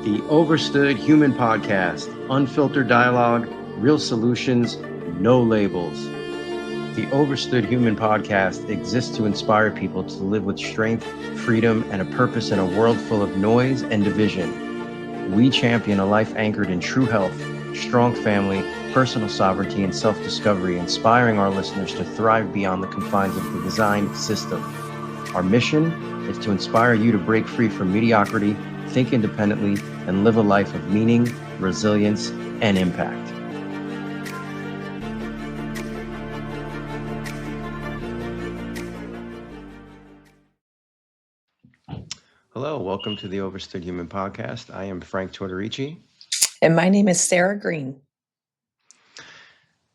The Overstood Human Podcast. Unfiltered dialogue, real solutions, no labels. The Overstood Human Podcast exists to inspire people to live with strength, freedom, and a purpose in a world full of noise and division. We champion a life anchored in true health, strong family, personal sovereignty, and self-discovery, inspiring our listeners to thrive beyond the confines of the designed system. Our mission is to inspire you to break free from mediocrity, think independently, and live a life of meaning, resilience, and impact. Hello, welcome to the Overstood Human Podcast. I am Frank Tortorici. And my name is Sarah Green.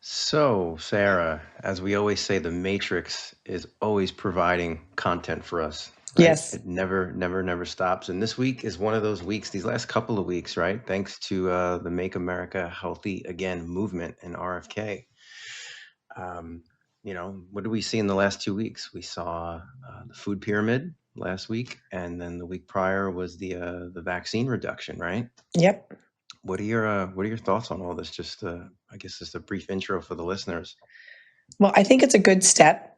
So, Sarah, as we always say, the Matrix is always providing content for us. Right? Yes. It never stops. And this week is one of those weeks, these last couple of weeks, right? Thanks to the Make America Healthy Again movement and RFK. What did we see in the last 2 weeks? We saw the food pyramid last week, and then the week prior was the vaccine reduction, right? Yep. What are your thoughts on all this? Just I guess just a brief intro for the listeners. Well, I think it's a good step.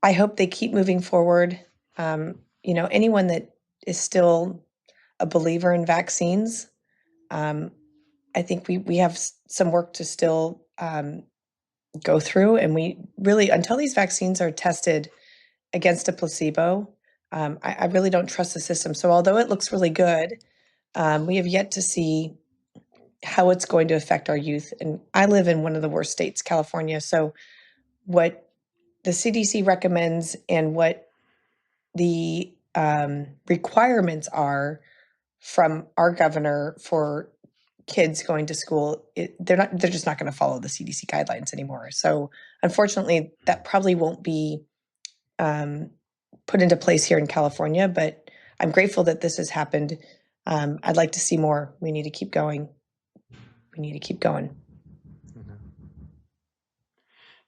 I hope they keep moving forward. Anyone that is still a believer in vaccines, I think we have some work to still go through, and we really, until these vaccines are tested against a placebo, I really don't trust the system. So although it looks really good, we have yet to see how it's going to affect our youth. And I live in one of the worst states, California. So what the CDC recommends and what the requirements are from our governor for kids going to school, they're just not going to follow the CDC guidelines anymore. So unfortunately, that probably won't be put into place here in California, but I'm grateful that this has happened. I'd like to see more. We need to keep going.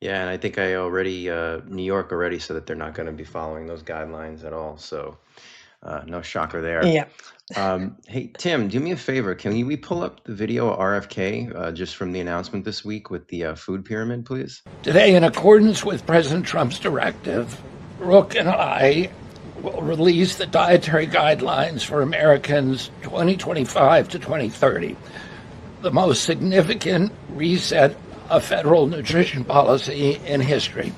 Yeah, and I think New York already said that they're not going to be following those guidelines at all. So no shocker there. Yeah. Hey, Tim, do me a favor. Can we pull up the video of RFK just from the announcement this week with the food pyramid, please? Today, in accordance with President Trump's directive, Brooke and I will release the dietary guidelines for Americans 2025 to 2030, the most significant reset of federal nutrition policy in history.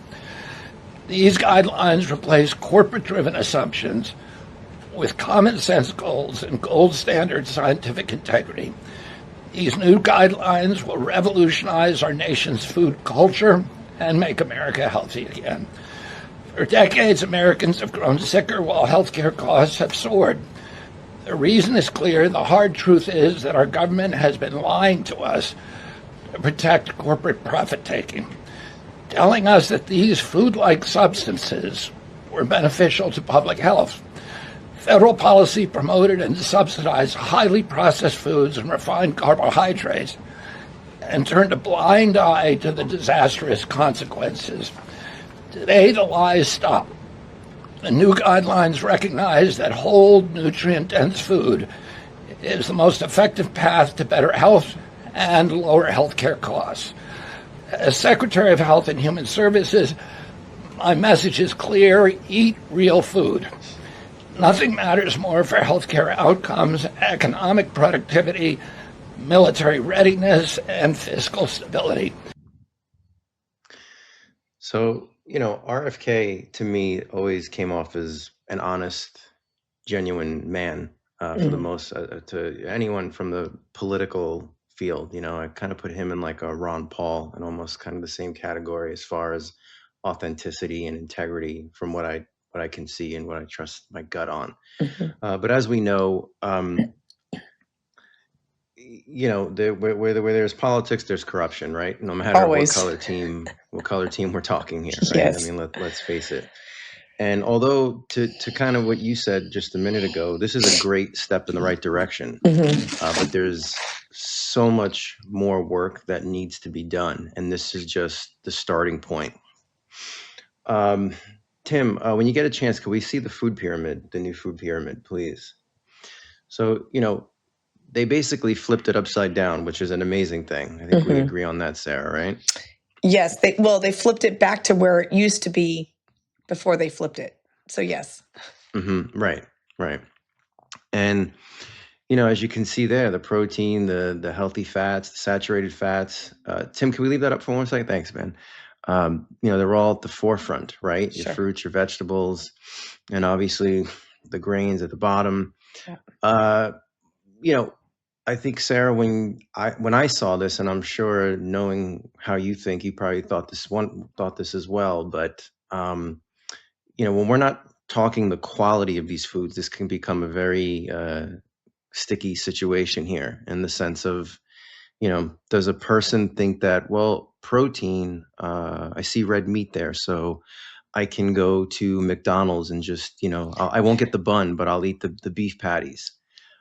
These guidelines replace corporate-driven assumptions with common sense goals and gold standard scientific integrity. These new guidelines will revolutionize our nation's food culture and make America healthy again. For decades, Americans have grown sicker while healthcare costs have soared. The reason is clear. The hard truth is that our government has been lying to us to protect corporate profit-taking, telling us that these food-like substances were beneficial to public health. Federal policy promoted and subsidized highly processed foods and refined carbohydrates and turned a blind eye to the disastrous consequences. Today, the lies stop. The new guidelines recognize that whole, nutrient-dense food is the most effective path to better health and lower healthcare costs. As Secretary of Health and Human Services, my message is clear: eat real food. Nothing matters more for healthcare outcomes, economic productivity, military readiness, and fiscal stability. So, RFK to me always came off as an honest, genuine man for the most, to anyone from the political field. I kind of put him in like a Ron Paul and almost kind of the same category as far as authenticity and integrity from what I can see and what I trust my gut on. But as we know, where there's politics, there's corruption, right? No matter Always. what color team we're talking here, right? Yes. I mean, let's face it. And although to kind of what you said just a minute ago, this is a great step in the right direction, but there's so much more work that needs to be done, and this is just the starting point. Tim, when you get a chance, can we see the food pyramid, the new food pyramid, please? So, they basically flipped it upside down, which is an amazing thing. I think we agree on that, Sarah, right? Yes, they flipped it back to where it used to be before they flipped it. So yes. Right. And as you can see there, the protein, the healthy fats, the saturated fats. Tim, can we leave that up for 1 second? Thanks, man. They're all at the forefront, right? Sure. Your fruits, your vegetables, and obviously the grains at the bottom. Yeah. I think, Sarah, when I saw this, and I'm sure knowing how you think, you probably thought this as well. But when we're not talking the quality of these foods, this can become a very sticky situation here, in the sense of, does a person think that, well, protein, I see red meat there, so I can go to McDonald's and just, I won't get the bun, but I'll eat the beef patties.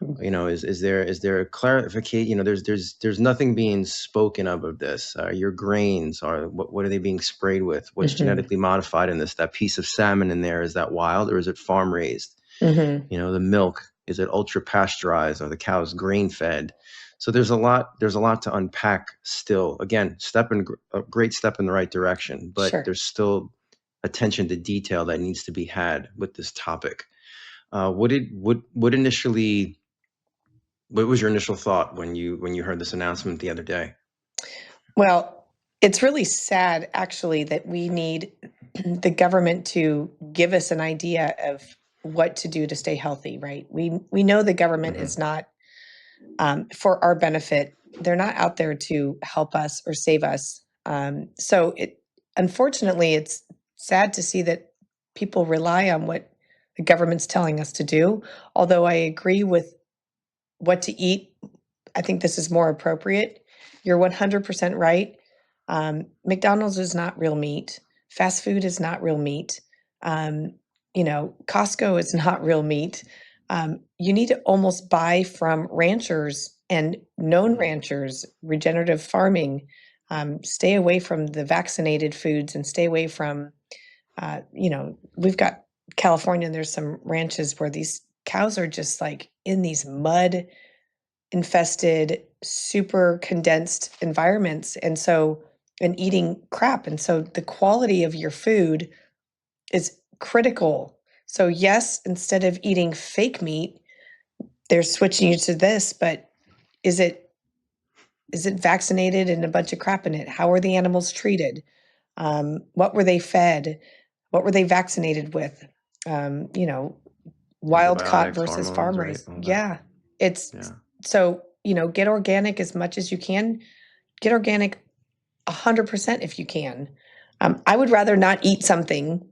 Is there a clarification? There's nothing being spoken of this. Your grains are, what are they being sprayed with? What's genetically modified in this? That piece of salmon in there, is that wild or is it farm raised? The milk, is it ultra pasteurized, or the cow's grain fed? So there's a lot to unpack still. Again, a great step in the right direction, but Sure. there's still attention to detail that needs to be had with this topic. What was your initial thought when you heard this announcement the other day? Well, it's really sad, actually, that we need the government to give us an idea of what to do to stay healthy, right? We know the government is not for our benefit. They're not out there to help us or save us. So unfortunately, it's sad to see that people rely on what the government's telling us to do. Although I agree with what to eat, I think this is more appropriate. You're 100% right. McDonald's is not real meat. Fast food is not real meat. Costco is not real meat. You need to almost buy from ranchers and known ranchers, regenerative farming. Stay away from the vaccinated foods and stay away from, we've got California, and there's some ranches where these cows are just like in these mud infested, super condensed environments. And eating crap. And so the quality of your food is critical. So yes, instead of eating fake meat, they're switching you to this, but is it vaccinated and a bunch of crap in it? How are the animals treated? What were they fed? What were they vaccinated with? Wild caught versus farm raised. Right? Yeah. So, get organic as much as you can. Get organic 100% if you can. I would rather not eat something.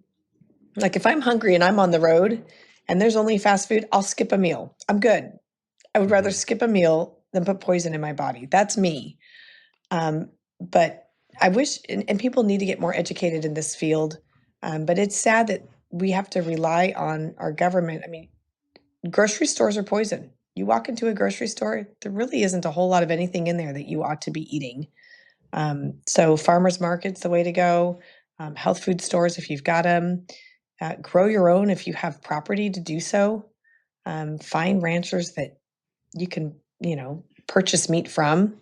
Like if I'm hungry and I'm on the road and there's only fast food, I'll skip a meal. I'm good. I would rather skip a meal than put poison in my body. That's me. But I wish, and people need to get more educated in this field. But it's sad that we have to rely on our government. I mean, grocery stores are poison. You walk into a grocery store, there really isn't a whole lot of anything in there that you ought to be eating. So farmers market's the way to go. Health food stores, if you've got them, grow your own if you have property to do so. Find ranchers that you can, purchase meat from.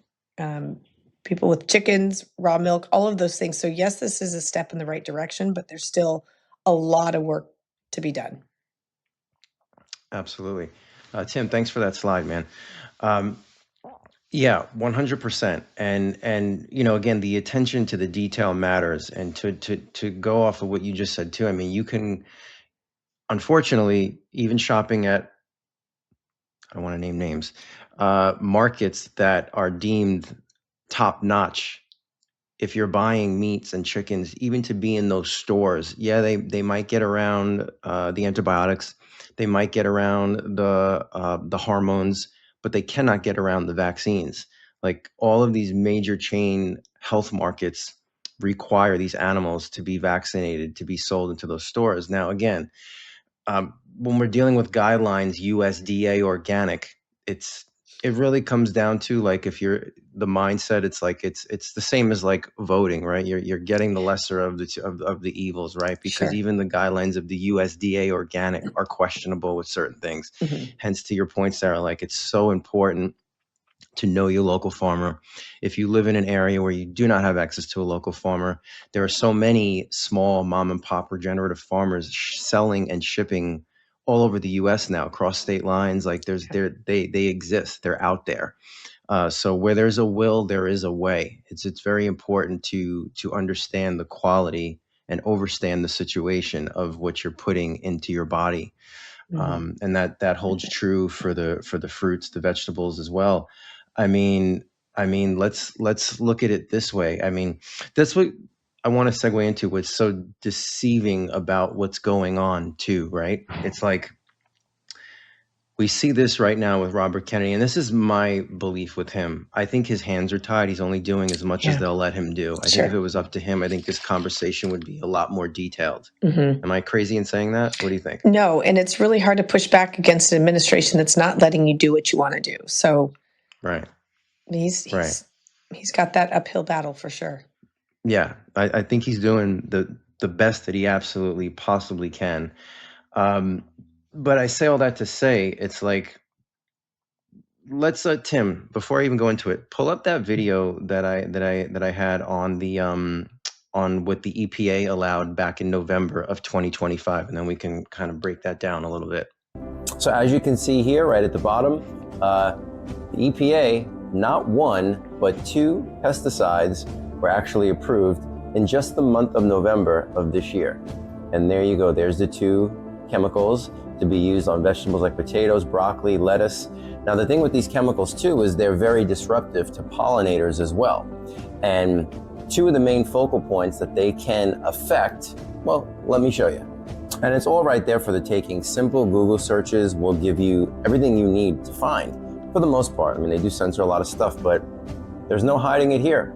People with chickens, raw milk, all of those things. So yes, this is a step in the right direction, but there's still a lot of work to be done. Absolutely. Tim, thanks for that slide, man. Yeah, 100%. And again, the attention to the detail matters. And to go off of what you just said too, I mean, you can, unfortunately, even shopping at, I don't want to name names, markets that are deemed top notch. If you're buying meats and chickens, even to be in those stores, yeah, they might get around the antibiotics, they might get around the hormones, but they cannot get around the vaccines. Like all of these major chain health markets require these animals to be vaccinated to be sold into those stores. Now, again, when we're dealing with guidelines, USDA organic, it's it really comes down to, like, if you're the mindset, it's like it's the same as like voting, right? You're getting the lesser of the evils, right? Because Sure. even the guidelines of the USDA organic are questionable with certain things. Hmm. Hence, to your point, Sarah, like, it's so important to know your local farmer. If you live in an area where you do not have access to a local farmer, there are so many small mom and pop regenerative farmers selling and shipping all over the US now, across state lines. Like, they exist, they're out there. So where there's a will, there is a way. It's very important to understand the quality and understand the situation of what you're putting into your body. And that holds true for the fruits, the vegetables as well. I mean, let's look at it this way. I mean, that's what I want to segue into. What's so deceiving about what's going on too, right? It's like we see this right now with Robert Kennedy, and this is my belief with him. I think his hands are tied. He's only doing as much as Yeah. they'll let him do. I think if it was up to him, I think this conversation would be a lot more detailed. Am I crazy in saying that? What do you think? No, and it's really hard to push back against an administration that's not letting you do what you want to do. So Right. he's Right. he's got that uphill battle for sure. Yeah, I think he's doing the best that he absolutely possibly can. But I say all that to say, it's like, let's Tim, before I even go into it, pull up that video that I had on the on what the EPA allowed back in November of 2025, and then we can kind of break that down a little bit. So as you can see here, right at the bottom, the EPA, not one, but 2 pesticides were actually approved in just the month of November of this year. And there you go, there's the 2 chemicals to be used on vegetables like potatoes, broccoli, lettuce. Now the thing with these chemicals too is they're very disruptive to pollinators as well. And 2 of the main focal points that they can affect, well, let me show you. And it's all right there for the taking. Simple Google searches will give you everything you need to find, for the most part. I mean, they do censor a lot of stuff, but there's no hiding it here.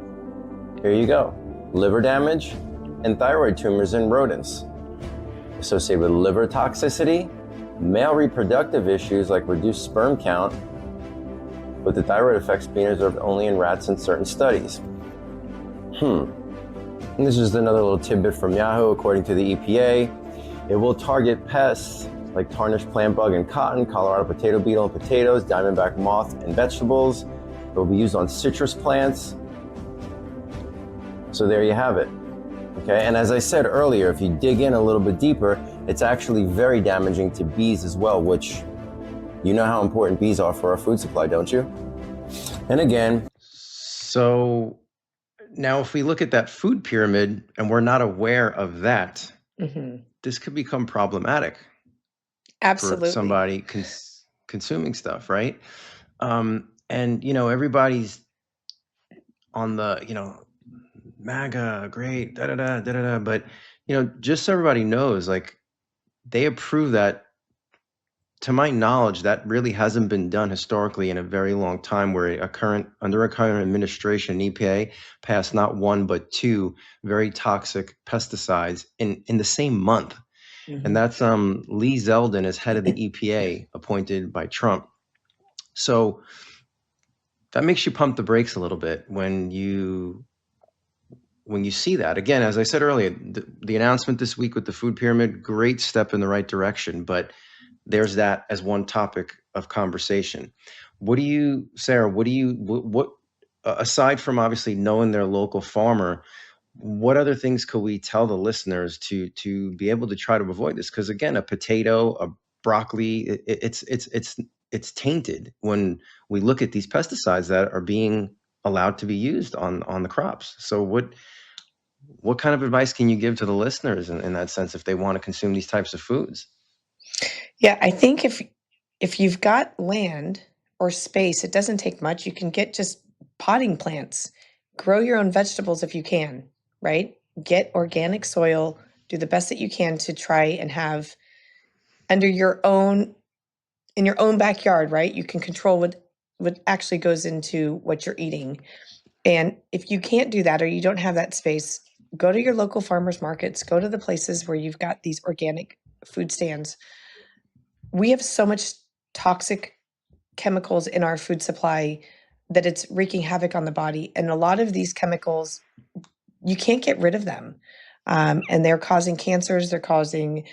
Here you go. Liver damage and thyroid tumors in rodents. Associated with liver toxicity, male reproductive issues like reduced sperm count, with the thyroid effects being observed only in rats in certain studies. And this is another little tidbit from Yahoo. According to the EPA, it will target pests like tarnished plant bug in cotton, Colorado potato beetle in potatoes, diamondback moth in vegetables. It will be used on citrus plants. So there you have it. Okay, and as I said earlier, if you dig in a little bit deeper, it's actually very damaging to bees as well, which you know how important bees are for our food supply, don't you? And again, So now if we look at that food pyramid and we're not aware of that, this could become problematic Absolutely. for somebody consuming stuff, right? And everybody's on the MAGA, great, da da da da da. But just so everybody knows, like, they approve that. To my knowledge, that really hasn't been done historically in a very long time, where under a current administration, EPA passed not 1 but 2 very toxic pesticides in the same month. And that's Lee Zeldin as head of the EPA, appointed by Trump. So that makes you pump the brakes a little bit when you see that. Again, as I said earlier, the announcement this week with the food pyramid, great step in the right direction, but there's that as one topic of conversation. Sarah, what aside from obviously knowing their local farmer, what other things could we tell the listeners to be able to try to avoid this? Because again, a potato, a broccoli, it's tainted when we look at these pesticides that are being allowed to be used on the crops. So what kind of advice can you give to the listeners in that sense if they want to consume these types of foods? Yeah, I think if you've got land or space, it doesn't take much. You can get just potting plants, grow your own vegetables if you can, right? Get organic soil, do the best that you can to try and have in your own backyard, right? You can control what actually goes into what you're eating. And if you can't do that, or you don't have that space, go to your local farmers markets, go to the places where you've got these organic food stands. We have so much toxic chemicals in our food supply that it's wreaking havoc on the body. And a lot of these chemicals, you can't get rid of them. And they're causing cancers, they're causing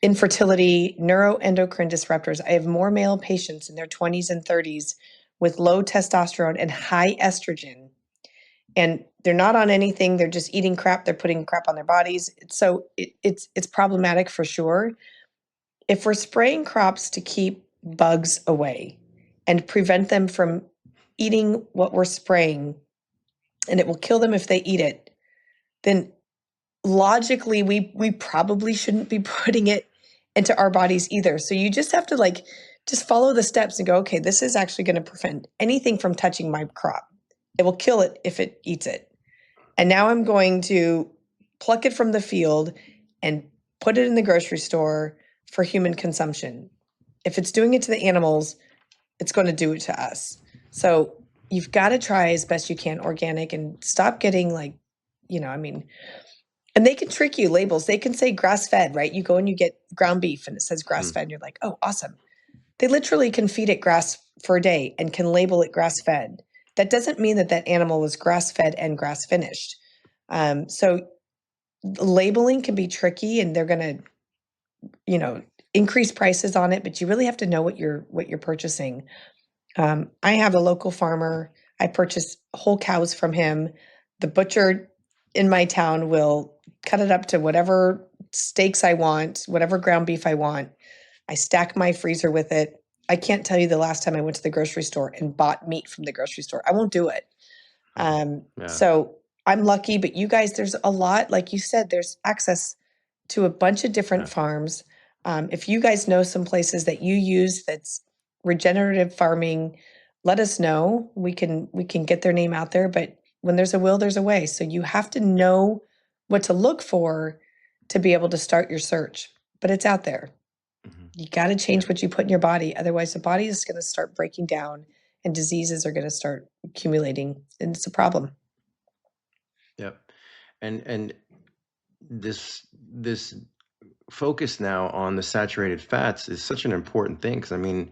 infertility, neuroendocrine disruptors. I have more male patients in their 20s and 30s with low testosterone and high estrogen. And they're not on anything, they're just eating crap, they're putting crap on their bodies. So it's problematic for sure. If we're spraying crops to keep bugs away and prevent them from eating what we're spraying, and it will kill them if they eat it, then logically we probably shouldn't be putting it into our bodies either. So you just have to just follow the steps and go, okay, this is actually going to prevent anything from touching my crop. It will kill it if it eats it. And now I'm going to pluck it from the field and put it in the grocery store for human consumption. If it's doing it to the animals, it's going to do it to us. So you've got to try as best you can organic and stop getting and they can trick you, labels. They can say grass-fed, right? You go and you get ground beef and it says grass-fed and you're like, oh, awesome. They literally can feed it grass for a day and can label it grass-fed. That doesn't mean that animal was grass-fed and grass-finished. So labeling can be tricky and they're going to, increase prices on it, but you really have to know what you're purchasing. I have a local farmer. I purchase whole cows from him. The butcher in my town will cut it up to whatever steaks I want, whatever ground beef I want. I stack my freezer with it. I can't tell you the last time I went to the grocery store and bought meat from the grocery store. I won't do it. So I'm lucky, but you guys, there's a lot, like you said, there's access to a bunch of different farms. If you guys know some places that you use that's regenerative farming, let us know. We can get their name out there, but when there's a will, there's a way. So you have to know what to look for to be able to start your search, but it's out there. You got to change what you put in your body. Otherwise the body is going to start breaking down and diseases are going to start accumulating, and it's a problem. Yep. And this focus now on the saturated fats is such an important thing. Cause I mean,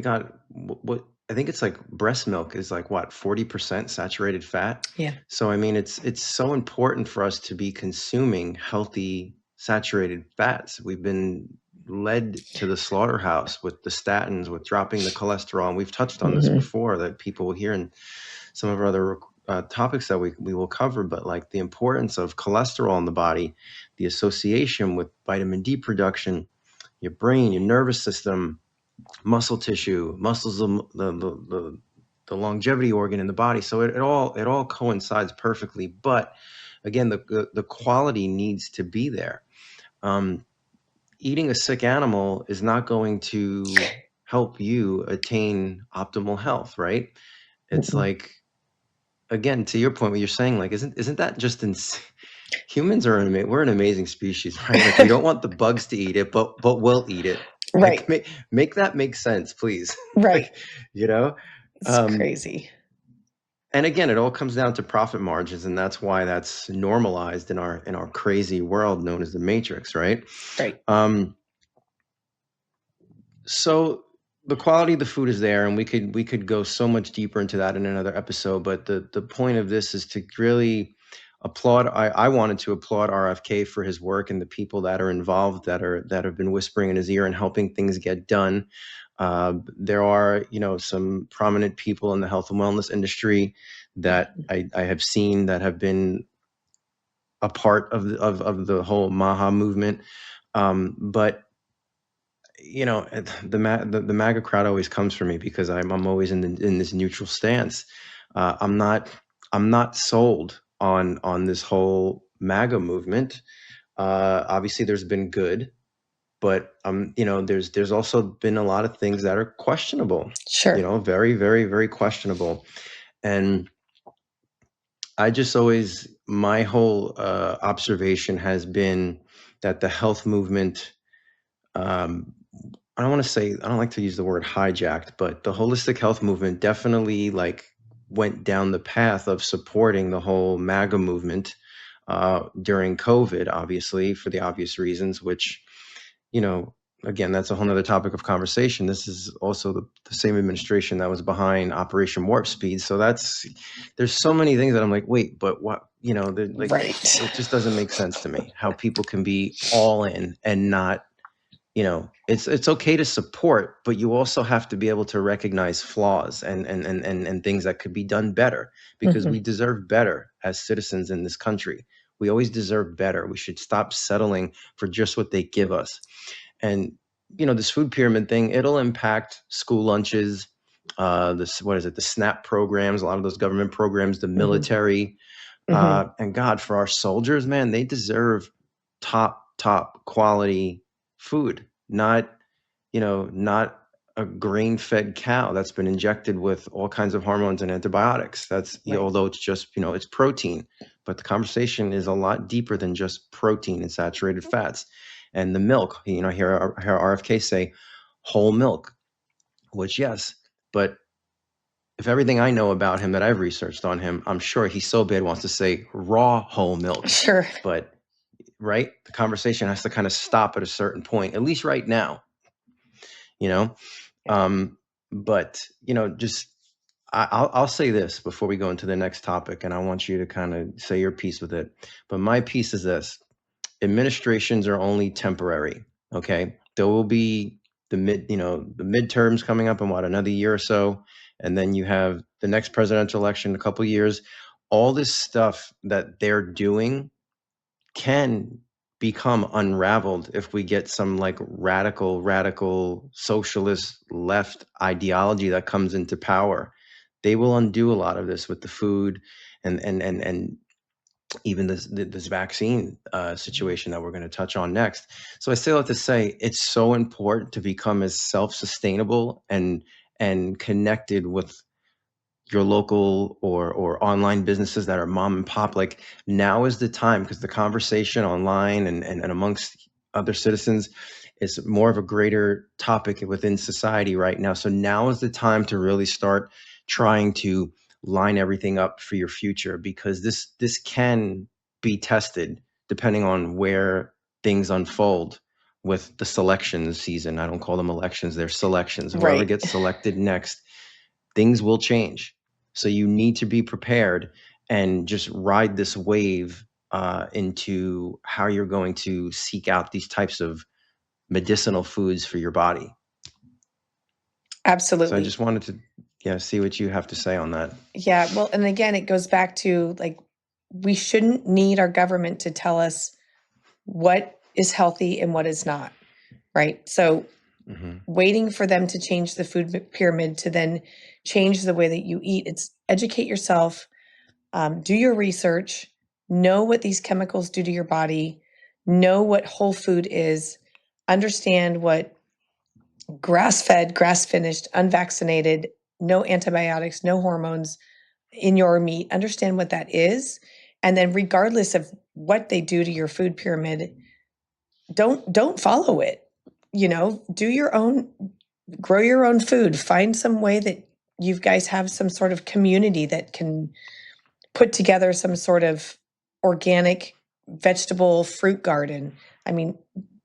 God, what I think it's like breast milk is like what, 40% saturated fat. Yeah. So, I mean, it's so important for us to be consuming healthy saturated fats. We've been led to the slaughterhouse with the statins, with dropping the cholesterol. And we've touched on this before, that people will hear in some of our other topics that we will cover, but like the importance of cholesterol in the body, the association with vitamin D production, your brain, your nervous system, muscle tissue, muscles, the longevity organ in the body. So it all coincides perfectly. But again, the quality needs to be there. Eating a sick animal is not going to help you attain optimal health, right? It's like, again, to your point, what you're saying, like, isn't that just humans are we're an amazing species, right? Like, we don't want the bugs to eat it, but we'll eat it. Right. Like, make that make sense, please. Right. Like, It's crazy. And again, it all comes down to profit margins, and that's why that's normalized in our crazy world known as the Matrix, right? Right. So the quality of the food is there, and we could go so much deeper into that in another episode. But the point of this is to really applaud. I wanted to applaud RFK for his work and the people that are involved that have been whispering in his ear and helping things get done. There are, some prominent people in the health and wellness industry that I have seen that have been a part of the whole MAHA movement. But the MAGA crowd always comes for me because I'm always in this neutral stance. I'm not sold on this whole MAGA movement. Obviously, there's been good. But there's also been a lot of things that are questionable. Sure. Very, very, very questionable. And I just always, my whole observation has been that the health movement, I don't like to use the word hijacked, but the holistic health movement definitely went down the path of supporting the whole MAGA movement during COVID, obviously, for the obvious reasons, which again, that's a whole nother topic of conversation. This is also the same administration that was behind Operation Warp Speed. So there's so many things that I'm like, wait, but what, like, Right. it just doesn't make sense to me how people can be all in and not, it's okay to support, but you also have to be able to recognize flaws and things that could be done better, because we deserve better as citizens in this country. We always deserve better. We should stop settling for just what they give us. And this food pyramid thing, it'll impact school lunches, what is it, the SNAP programs, a lot of those government programs, the military, and God, for our soldiers, man, they deserve top quality food, not a grain-fed cow that's been injected with all kinds of hormones and antibiotics. That's although it's just it's protein, but the conversation is a lot deeper than just protein and saturated fats. And the milk, hear RFK say whole milk, which yes, but if everything I know about him that I've researched on him, I'm sure he so bad wants to say raw whole milk. Sure. But right, the conversation has to kind of stop at a certain point, at least right now. But just I'll say this before we go into the next topic, and I want you to kind of say your piece with it. But my piece is this: administrations are only temporary. Okay, there will be the midterms coming up in another year or so, and then you have the next presidential election in a couple of years. All this stuff that they're doing can become unraveled if we get some like radical socialist left ideology that comes into power. They will undo a lot of this with the food and even this vaccine situation that we're going to touch on next. So I still have to say it's so important to become as self-sustainable and connected with your local or online businesses that are mom and pop. Like, now is the time, because the conversation online and amongst other citizens is more of a greater topic within society right now. So now is the time to really start trying to line everything up for your future, because this can be tested depending on where things unfold with the selection season. I don't call them elections, they're selections. Whoever Right. gets selected next, things will change. So you need to be prepared and just ride this wave into how you're going to seek out these types of medicinal foods for your body. Absolutely. So I just wanted to see what you have to say on that. Yeah, well, and again, it goes back to like, we shouldn't need our government to tell us what is healthy and what is not, right? So waiting for them to change the food pyramid to then change the way that you eat, it's educate yourself, do your research, know what these chemicals do to your body, know what whole food is, understand what grass-fed, grass-finished, unvaccinated, no antibiotics, no hormones in your meat, understand what that is. And then regardless of what they do to your food pyramid, don't follow it. Do your own, grow your own food, find some way that you guys have some sort of community that can put together some sort of organic vegetable fruit garden. I mean,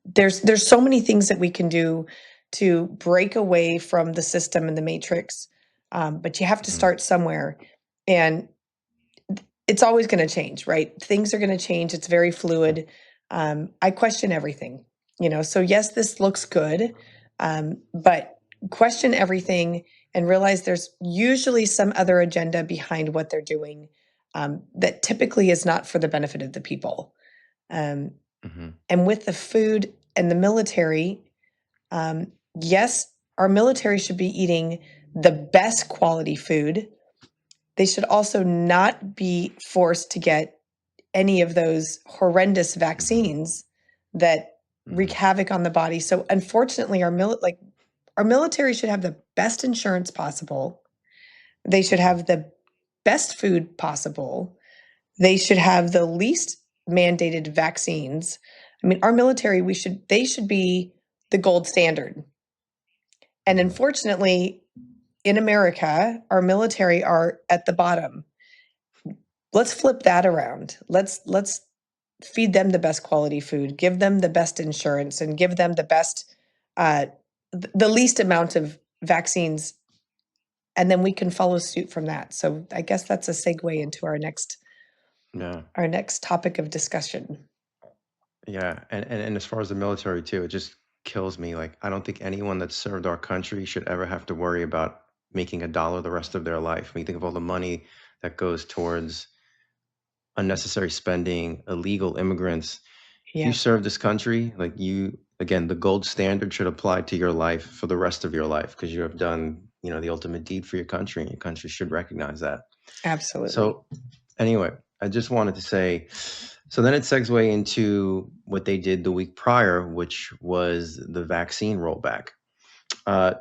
there's so many things that we can do to break away from the system and the matrix. But you have to start somewhere. And it's always going to change, right? Things are going to change. It's very fluid. I question everything, so yes, this looks good. But question everything and realize there's usually some other agenda behind what they're doing, that typically is not for the benefit of the people. And with the food and the military, yes, our military should be eating the best quality food. They should also not be forced to get any of those horrendous vaccines that wreak havoc on the body. So unfortunately, our military should have the best insurance possible. They should have the best food possible. They should have the least mandated vaccines. I mean, our military, they should be the gold standard. And unfortunately, in America, our military are at the bottom. Let's flip that around. Let's feed them the best quality food, give them the best insurance, and give them the best the least amount of vaccines, and then we can follow suit from that. So I guess that's a segue into our next topic of discussion. Yeah, and as far as the military too, it just kills me. Like, I don't think anyone that served our country should ever have to worry about making a dollar the rest of their life. When you think of all the money that goes towards unnecessary spending, illegal immigrants. If you Yeah, serve this country, like you, again, the gold standard should apply to your life for the rest of your life because you have done, the ultimate deed for your country, and your country should recognize that. absolutely. So anyway, I just wanted to say, so then it segues into what they did the week prior, which was the vaccine rollback.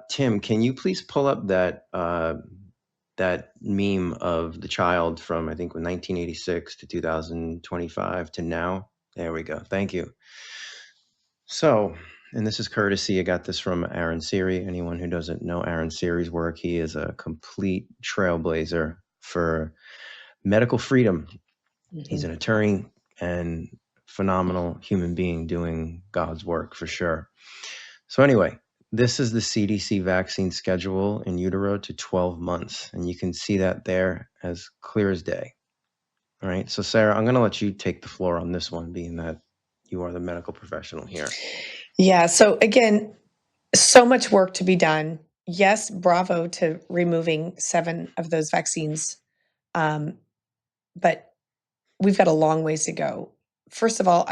Tim, can you please pull up that meme of the child from, I think, 1986 to 2025 to now? There we go. Thank you. So, and this is courtesy, I got this from Aaron Siri. Anyone who doesn't know Aaron Siri's work, he is a complete trailblazer for medical freedom. He's an attorney and phenomenal human being doing God's work for sure. So anyway, this is the CDC vaccine schedule in utero to 12 months. And you can see that there as clear as day. All right. So Sarah, I'm going to let you take the floor on this one, being that you are the medical professional here. Yeah. So again, so much work to be done. Yes, bravo to removing 7 of those vaccines. But we've got a long ways to go. First of all,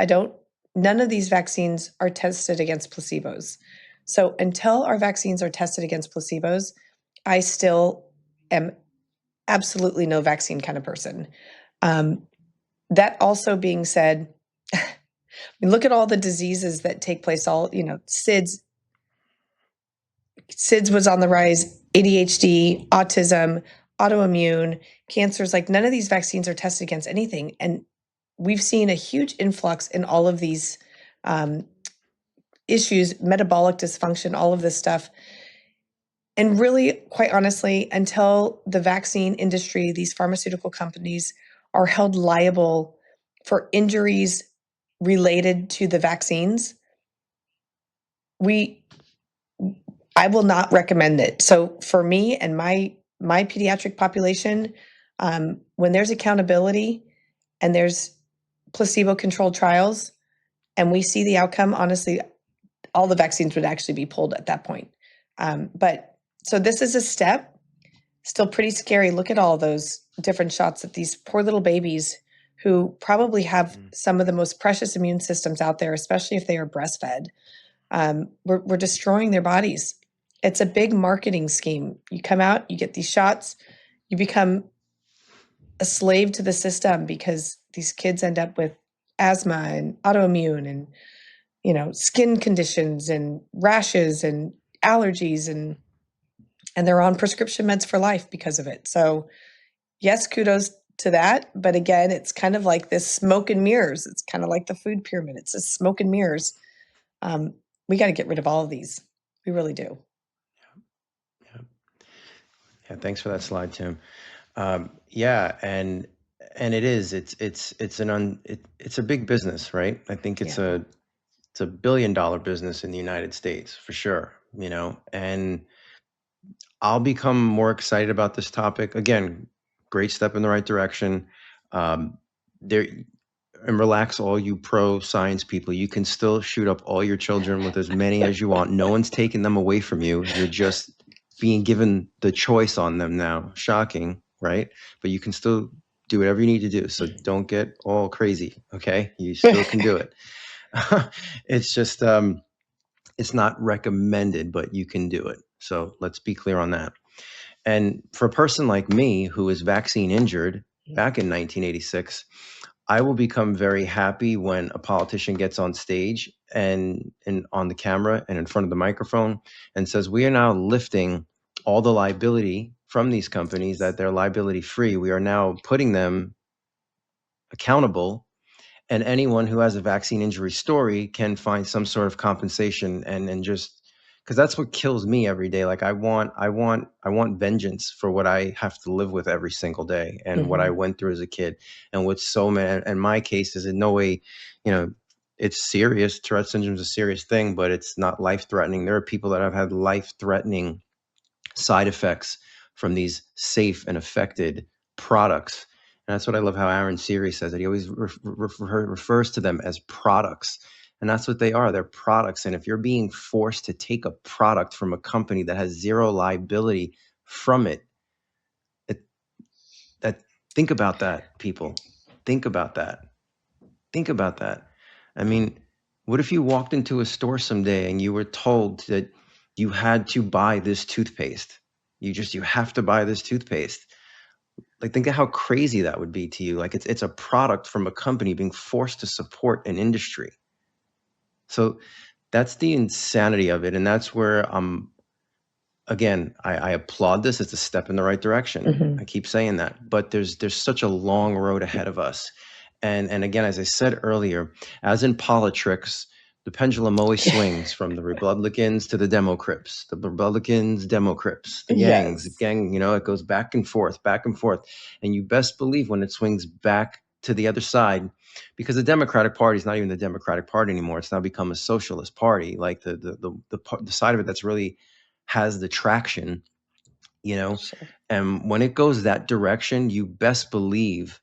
none of these vaccines are tested against placebos. So until our vaccines are tested against placebos, I still am absolutely no vaccine kind of person. That also being said, look at all the diseases that take place, SIDS was on the rise, ADHD, autism, autoimmune, cancers, like none of these vaccines are tested against anything. And we've seen a huge influx in all of these issues, metabolic dysfunction, all of this stuff. And really, quite honestly, until the vaccine industry, these pharmaceutical companies are held liable for injuries related to the vaccines, I will not recommend it. So for me and my pediatric population, when there's accountability and there's placebo-controlled trials and we see the outcome, honestly, all the vaccines would actually be pulled at that point. But so this is a step, still pretty scary. Look at all those different shots at these poor little babies who probably have some of the most precious immune systems out there, especially if they are breastfed. We're destroying their bodies. It's a big marketing scheme. You come out, you get these shots, you become a slave to the system because these kids end up with asthma and autoimmune and, skin conditions and rashes and allergies and they're on prescription meds for life because of it. So yes, kudos to that. But again, it's kind of like this smoke and mirrors. It's kind of like the food pyramid. It's a smoke and mirrors. We got to get rid of all of these. We really do. Yeah. Thanks for that slide, Tim. Yeah. And it is, it's a big business, right? I think it's a $1 billion business in the United States for sure, and I'll become more excited about this topic. Again, great step in the right direction. And relax, all you pro-science people. You can still shoot up all your children with as many as you want. No one's taking them away from you. You're just being given the choice on them now. Shocking, right? But you can still do whatever you need to do. So don't get all crazy, okay? You still can do it. It's just, it's not recommended, but you can do it. So let's be clear on that. And for a person like me who was vaccine injured back in 1986, I will become very happy when a politician gets on stage and on the camera and in front of the microphone and says, we are now lifting all the liability from these companies, that they're liability free. We are now putting them accountable, and anyone who has a vaccine injury story can find some sort of compensation and just, because that's what kills me every day. Like I want vengeance for what I have to live with every single day and what I went through as a kid. And with so many, and my case is in no way, it's serious. Tourette syndrome is a serious thing, but it's not life-threatening. There are people that have had life-threatening side effects from these safe and effective products. And that's what I love how Aaron Siri says, that he always refers to them as products. And that's what they are. They're products. And if you're being forced to take a product from a company that has zero liability from it, that think about that, people. Think about that. Think about that. I mean, what if you walked into a store someday and you were told that you had to buy this toothpaste? You have to buy this toothpaste. Like, think of how crazy that would be to you. Like, it's a product from a company being forced to support an industry. So that's the insanity of it. And that's where again, I applaud this. It's a step in the right direction. I keep saying that, but there's such a long road ahead of us. And again, as I said earlier, as in politics, the pendulum always swings from the Republicans to the Democrats, the Republicans, Democrats, the gangs, Yes. gang, it goes back and forth. And you best believe when it swings back to the other side, because the Democratic Party is not even the Democratic Party anymore. It's now become a socialist party, like the side of it that's really has the traction, Sure. and when it goes that direction, you best believe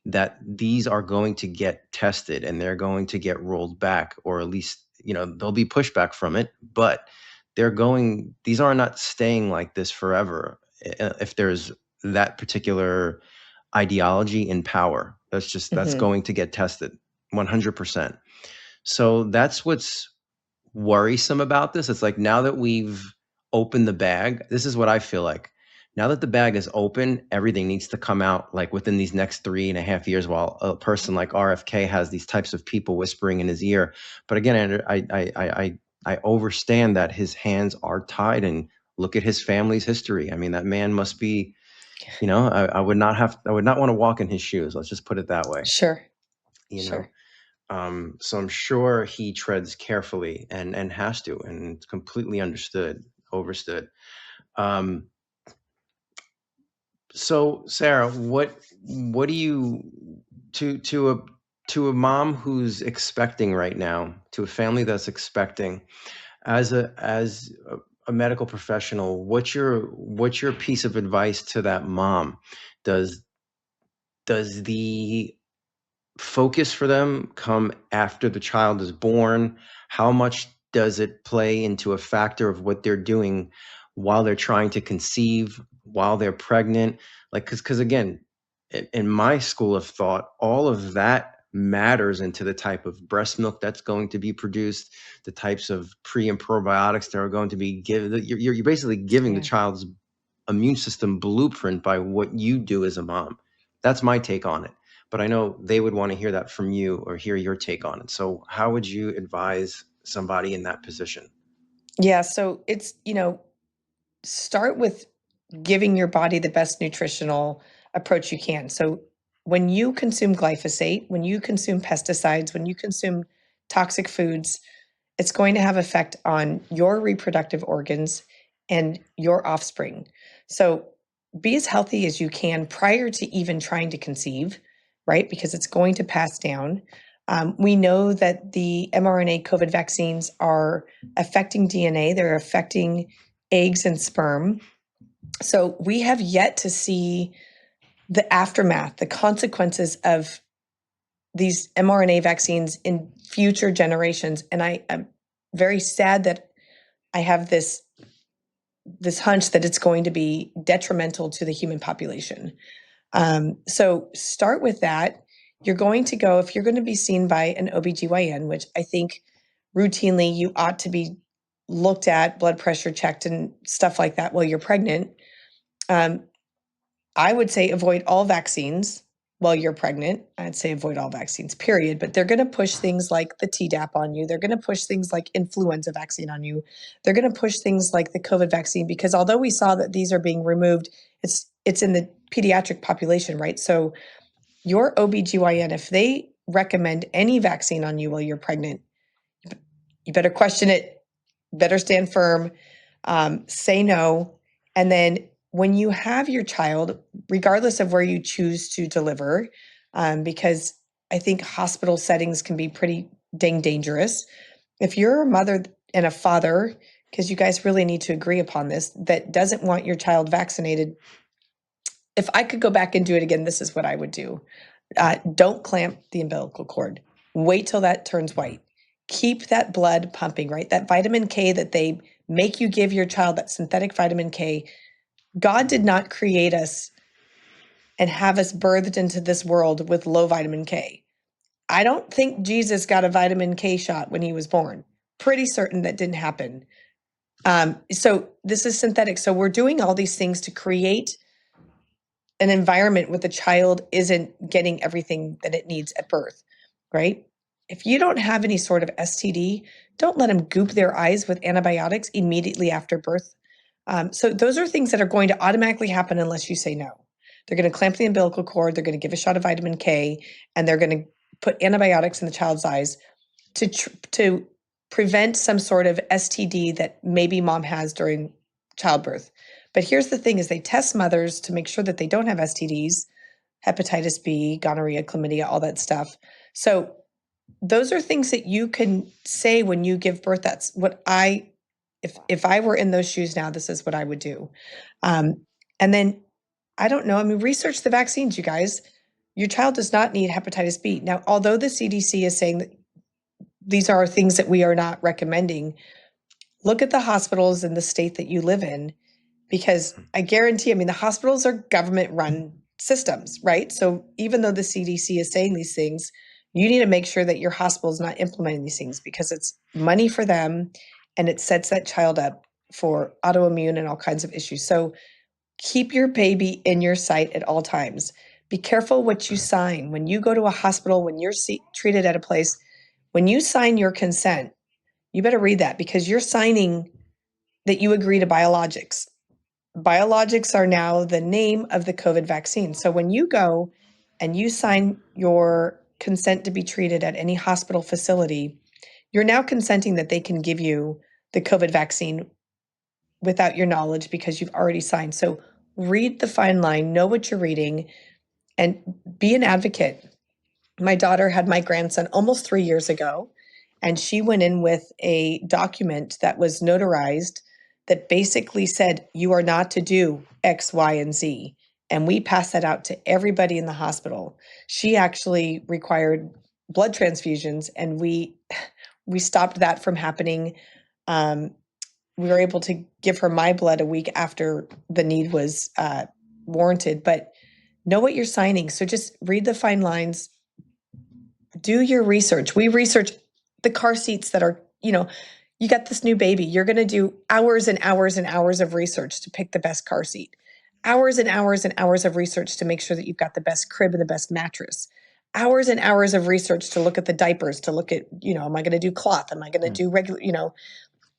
that these are going to get tested and they're going to get rolled back, or at least, there'll be pushback from it, but these are not staying like this forever. If there's that particular ideology in power, that's going to get tested 100%. So that's what's worrisome about this. It's like, now that we've opened the bag, this is what I feel like. Now that the bag is open, everything needs to come out like within these next 3.5 years, while a person like RFK has these types of people whispering in his ear. But again, I understand that his hands are tied, and look at his family's history. I mean, that man must be, I would not want to walk in his shoes. Let's just put it that way. Sure. You know, Sure. so I'm sure he treads carefully and has to, and it's completely overstood. So Sarah, what do you, to a mom who's expecting right now, to a family that's expecting, as a medical professional, what's your piece of advice to that mom? Does the focus for them come after the child is born? How much does it play into a factor of what they're doing while they're trying to conceive, while they're pregnant? Like, because again, in my school of thought, all of that matters into the type of breast milk that's going to be produced, the types of pre and probiotics that are going to be given. You're basically giving the child's immune system blueprint by what you do as a mom. That's my take on it. But I know they would want to hear that from you, or hear your take on it. So how would you advise somebody in that position? Yeah. So it's, start with giving your body the best nutritional approach you can. So when you consume glyphosate, when you consume pesticides, when you consume toxic foods, it's going to have effect on your reproductive organs and your offspring. So be as healthy as you can prior to even trying to conceive, right? Because it's going to pass down. We know that the mRNA COVID vaccines are affecting DNA, they're affecting eggs and sperm. So we have yet to see the aftermath, the consequences of these mRNA vaccines in future generations. And I'm very sad that I have this hunch that it's going to be detrimental to the human population. So start with that. You're going to go, if you're going to be seen by an OBGYN, which I think routinely you ought to be looked at, blood pressure checked and stuff like that while you're pregnant. I would say avoid all vaccines while you're pregnant. I'd say avoid all vaccines, period. But they're going to push things like the Tdap on you. They're going to push things like influenza vaccine on you. They're going to push things like the COVID vaccine, because although we saw that these are being removed, it's in the pediatric population, right? So your OBGYN, if they recommend any vaccine on you while you're pregnant, you better question it, better stand firm, say no. And then when you have your child, regardless of where you choose to deliver, because I think hospital settings can be pretty dang dangerous. If you're a mother and a father, because you guys really need to agree upon this, that doesn't want your child vaccinated, if I could go back and do it again, this is what I would do. Don't clamp the umbilical cord. Wait till that turns white. Keep that blood pumping, right? That vitamin K that they make you give your child, that synthetic vitamin K. God did not create us and have us birthed into this world with low vitamin K. I don't think Jesus got a vitamin K shot when he was born. Pretty certain that didn't happen. So this is synthetic. So we're doing all these things to create an environment where the child isn't getting everything that it needs at birth, right? If you don't have any sort of STD, don't let them goop their eyes with antibiotics immediately after birth. So those are things that are going to automatically happen unless you say no. They're going to clamp the umbilical cord, they're going to give a shot of vitamin K, and they're going to put antibiotics in the child's eyes to prevent some sort of STD that maybe mom has during childbirth. But here's the thing is they test mothers to make sure that they don't have STDs, hepatitis B, gonorrhea, chlamydia, all that stuff. So those are things that you can say when you give birth. That's what if I were in those shoes now, this is what I would do. And then, I don't know, I mean, research the vaccines, you guys. Your child does not need hepatitis B. Now, although the CDC is saying that these are things that we are not recommending, look at the hospitals in the state that you live in, because I guarantee, I mean, the hospitals are government-run systems, right? So even though the CDC is saying these things, you need to make sure that your hospital is not implementing these things because it's money for them and it sets that child up for autoimmune and all kinds of issues. So keep your baby in your sight at all times. Be careful what you sign. When you go to a hospital, when you're treated at a place, when you sign your consent, you better read that because you're signing that you agree to biologics. Biologics are now the name of the COVID vaccine. So when you go and you sign your consent to be treated at any hospital facility, you're now consenting that they can give you the COVID vaccine without your knowledge because you've already signed. So read the fine line, know what you're reading, and be an advocate. My daughter had my grandson almost 3 years ago, and she went in with a document that was notarized that basically said, you are not to do X, Y, and Z. And we passed that out to everybody in the hospital. She actually required blood transfusions, and we stopped that from happening. We were able to give her my blood a week after the need was warranted. But know what you're signing. So just read the fine lines. Do your research. We research the car seats that are, you got this new baby. You're going to do hours and hours and hours of research to pick the best car seat. Hours and hours and hours of research to make sure that you've got the best crib and the best mattress. Hours and hours of research to look at the diapers, to look at, am I going to do cloth? Am I going to do regular,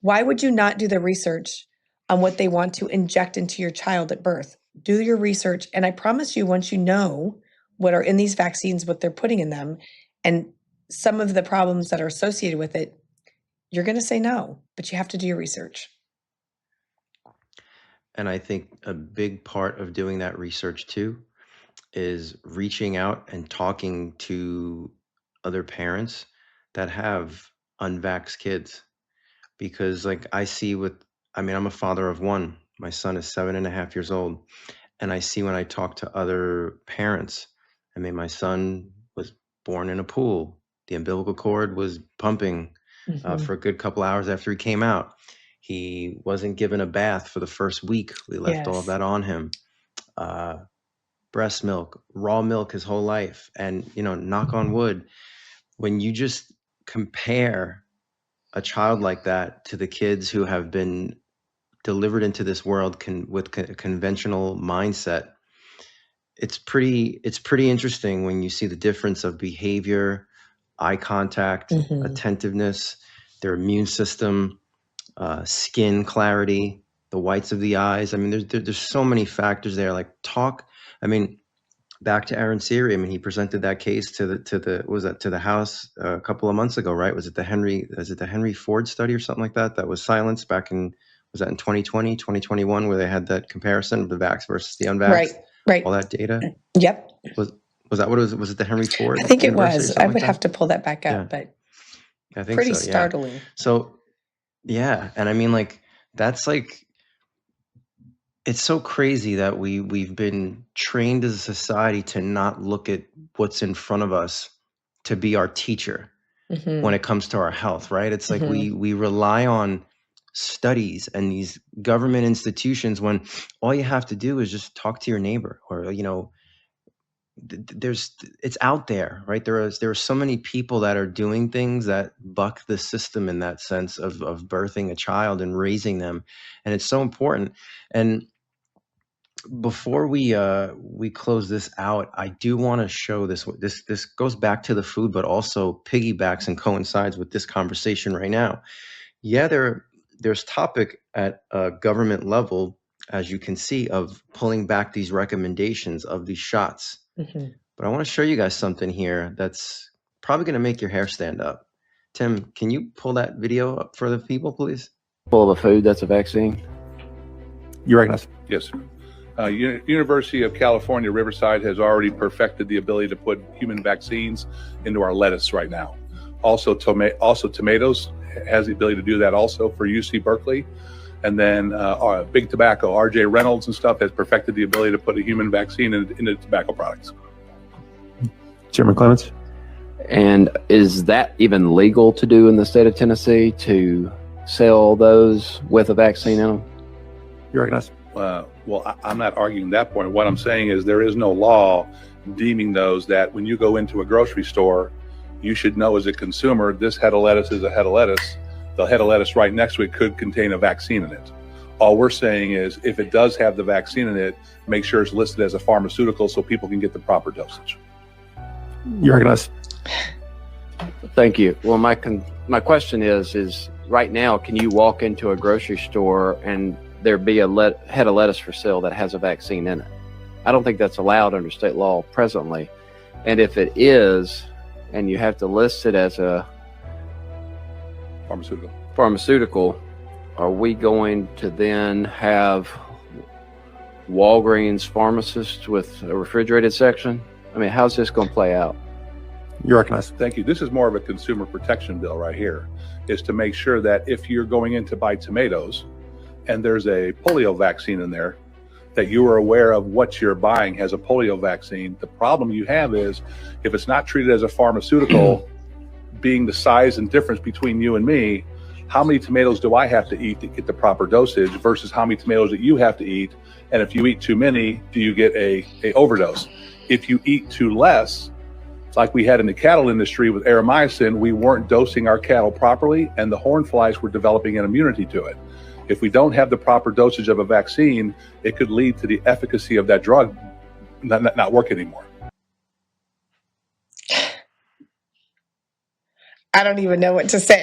why would you not do the research on what they want to inject into your child at birth? Do your research. And I promise you, once you know what are in these vaccines, what they're putting in them, and some of the problems that are associated with it, you're going to say no, but you have to do your research. And I think a big part of doing that research too is reaching out and talking to other parents that have unvaxxed kids. Because I'm a father of one. My son is 7.5 years old. And I see when I talk to other parents, my son was born in a pool. The umbilical cord was pumping for a good couple hours after he came out. He wasn't given a bath for the first week. We left all of that on him. Breast milk, raw milk his whole life. And, knock on wood, when you just compare a child like that to the kids who have been delivered into this world with a conventional mindset, it's pretty interesting when you see the difference of behavior, eye contact, attentiveness, their immune system, skin clarity, the whites of the eyes. There's so many factors there. Back to Aaron Siri. He presented that case to the House a couple of months ago, right? Was it the Henry Ford study or something like that? That was silenced back in 2020, 2021, where they had that comparison of the vax versus the unvaxxed, right? All that data. Yep. Was that what it was? Was it the Henry Ford? I think it University was. I would have to pull that back up, Yeah. but I think Pretty so. Yeah. startling. So, yeah. And I mean, like, that's like, it's so crazy that we've been trained as a society to not look at what's in front of us to be our teacher Hmm. when it comes to our health, right? It's like Hmm. we rely on studies and these government institutions when all you have to do is just talk to your neighbor, or it's out there, right? There are so many people that are doing things that buck the system in that sense of birthing a child and raising them, and it's so important. And before we close this out, I do want to show this goes back to the food, but also piggybacks and coincides with this conversation right now. Yeah, there's topic at a government level, as you can see, of pulling back these recommendations of these shots. Hmm. But I want to show you guys something here that's probably going to make your hair stand up. Tim, can you pull that video up for the people, please? Full of a food that's a vaccine. You recognize? Yes, sir. University of California, Riverside has already perfected the ability to put human vaccines into our lettuce right now. Also, tomatoes has the ability to do that also for UC Berkeley. And then Big Tobacco, RJ Reynolds and stuff has perfected the ability to put a human vaccine into tobacco products. Chairman Clements? And is that even legal to do in the state of Tennessee, to sell those with a vaccine in them? You recognize? Well, I'm not arguing that point. What I'm saying is there is no law deeming those that when you go into a grocery store, you should know as a consumer, this head of lettuce is a head of lettuce. The head of lettuce right next to it could contain a vaccine in it. All we're saying is if it does have the vaccine in it, make sure it's listed as a pharmaceutical so people can get the proper dosage. You recognize? Thank you. Well, my question is right now, can you walk into a grocery store and there be a head of lettuce for sale that has a vaccine in it? I don't think that's allowed under state law presently. And if it is, and you have to list it as a pharmaceutical, are we going to then have Walgreens pharmacists with a refrigerated section? I mean, how's this going to play out? You recognize? Thank you. This is more of a consumer protection bill right here, is to make sure that if you're going in to buy tomatoes and there's a polio vaccine in there, that you are aware of what you're buying has a polio vaccine. The problem you have is if it's not treated as a pharmaceutical, being the size and difference between you and me, how many tomatoes do I have to eat to get the proper dosage versus how many tomatoes that you have to eat? And if you eat too many, do you get a overdose? If you eat too less, like we had in the cattle industry with aeromycin, we weren't dosing our cattle properly and the horn flies were developing an immunity to it. If we don't have the proper dosage of a vaccine, it could lead to the efficacy of that drug not work anymore. I don't even know what to say.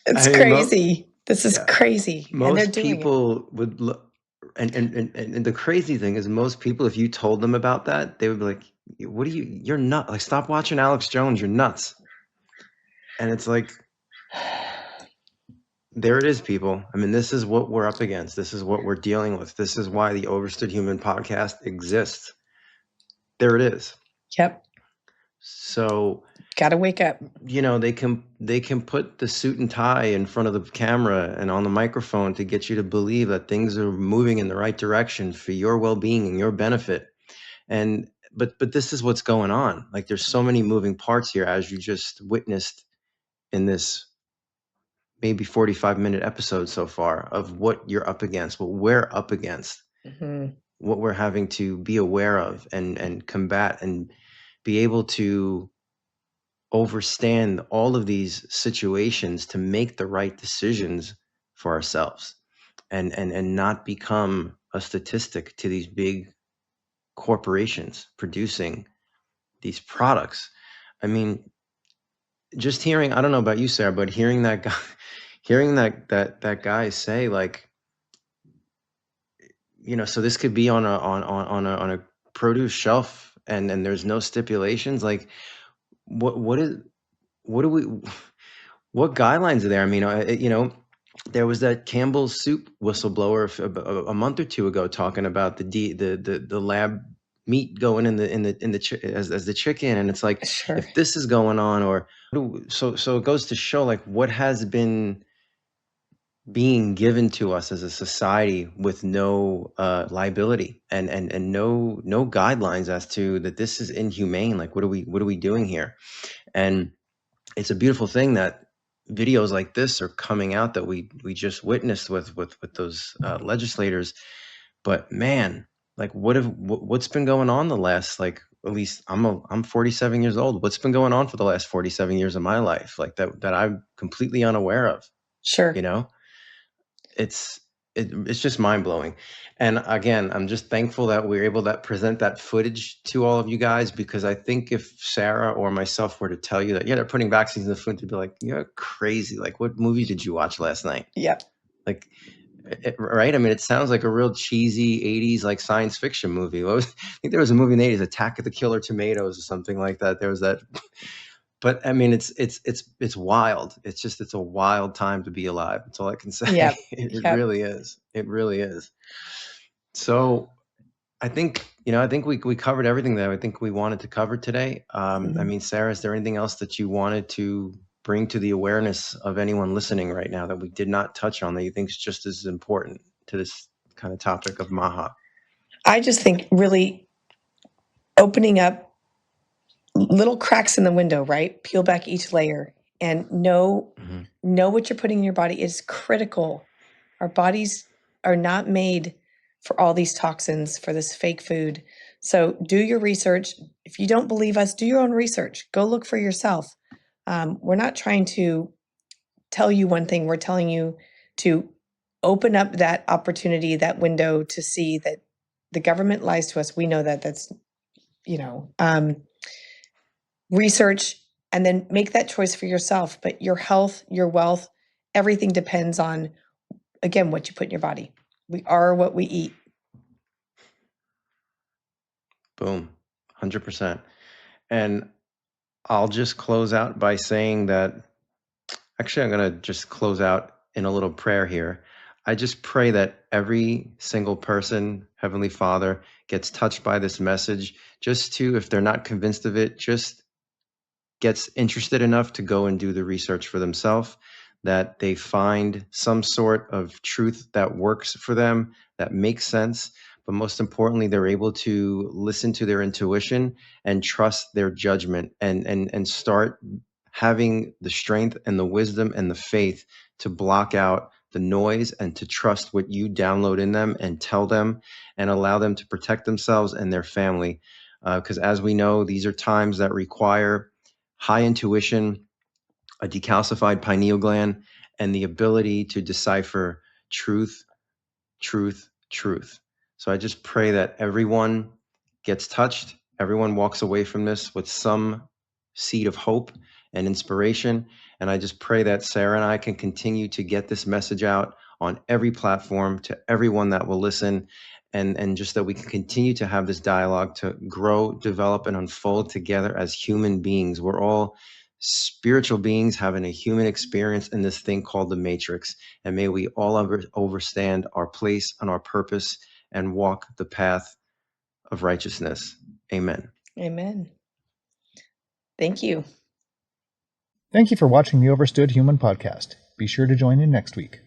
It's crazy. This is crazy. Most people would look, and the crazy thing is, most people, if you told them about that, they would be like, "What are you? You're nuts! Like, stop watching Alex Jones. You're nuts." And it's like, there it is, people. I mean, this is what we're up against. This is what we're dealing with. This is why the Overstood Human podcast exists. There it is. Yep. So, gotta wake up. They can put the suit and tie in front of the camera and on the microphone to get you to believe that things are moving in the right direction for your well-being and your benefit. And but this is what's going on. Like, there's so many moving parts here, as you just witnessed in this maybe 45-minute episode so far, of what you're up against, what we're up against, what we're having to be aware of and combat and be able to overstand all of these situations to make the right decisions for ourselves and not become a statistic to these big corporations producing these products. I mean, just hearing, I don't know about you, Sarah, but hearing that guy say, like, so this could be on a produce shelf and there's no stipulations. Like, what guidelines are there? I mean, there was that Campbell's soup whistleblower a month or two ago talking about the lab meat going in the as the chicken, and it's like, Sure. if this is going on, or so it goes to show like what has been being given to us as a society with no liability and no guidelines as to that this is inhumane. Like, what are we doing here? And it's a beautiful thing that videos like this are coming out that we just witnessed with those legislators. But man, like, what's been going on the last, like, at least I'm 47 years old. What's been going on for the last 47 years of my life, like that I'm completely unaware of? Sure. You know, it's just mind blowing. And again, I'm just thankful that we're able to present that footage to all of you guys, because I think if Sarah or myself were to tell you that, yeah, they're putting vaccines in the food, to be like, you're crazy. Like, what movie did you watch last night? Yep. Like, right? I mean, it sounds like a real cheesy 80s like science fiction movie. I think there was a movie in the 80s, Attack of the Killer Tomatoes or something like that. There was that. But I mean, it's wild. It's a wild time to be alive. That's all I can say. Yep. It Yep. really is. It really is. So I think we covered everything that I think we wanted to cover today. I mean, Sarah, is there anything else that you wanted to bring to the awareness of anyone listening right now that we did not touch on that you think is just as important to this kind of topic of MAHA? I just think really opening up little cracks in the window, right? Peel back each layer and know what you're putting in your body is critical. Our bodies are not made for all these toxins, for this fake food. So do your research. If you don't believe us, do your own research. Go look for yourself. We're not trying to tell you one thing. We're telling you to open up that opportunity, that window, to see that the government lies to us. We know that. That's, research and then make that choice for yourself. But your health, your wealth, everything depends on, again, what you put in your body. We are what we eat. Boom, 100%. And I'll just close out by saying that, actually, I'm going to just close out in a little prayer here. I just pray that every single person, Heavenly Father, gets touched by this message, just to, if they're not convinced of it, just gets interested enough to go and do the research for themselves, that they find some sort of truth that works for them, that makes sense. But most importantly, they're able to listen to their intuition and trust their judgment, and start having the strength and the wisdom and the faith to block out the noise and to trust what you download in them and tell them, and allow them to protect themselves and their family. Because as we know, these are times that require high intuition, a decalcified pineal gland, and the ability to decipher truth. So I just pray that everyone gets touched, everyone walks away from this with some seed of hope and inspiration. And I just pray that Sarah and I can continue to get this message out on every platform to everyone that will listen, and just that we can continue to have this dialogue to grow, develop, and unfold together as human beings. We're all spiritual beings having a human experience in this thing called the Matrix. And may we all overstand our place and our purpose and walk the path of righteousness. Amen. Amen. Thank you. Thank you for watching the Overstood Human podcast. Be sure to join in next week.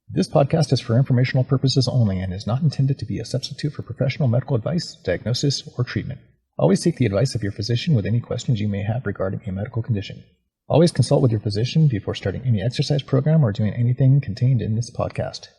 This podcast is for informational purposes only and is not intended to be a substitute for professional medical advice, diagnosis, or treatment. Always seek the advice of your physician with any questions you may have regarding a medical condition. Always consult with your physician before starting any exercise program or doing anything contained in this podcast.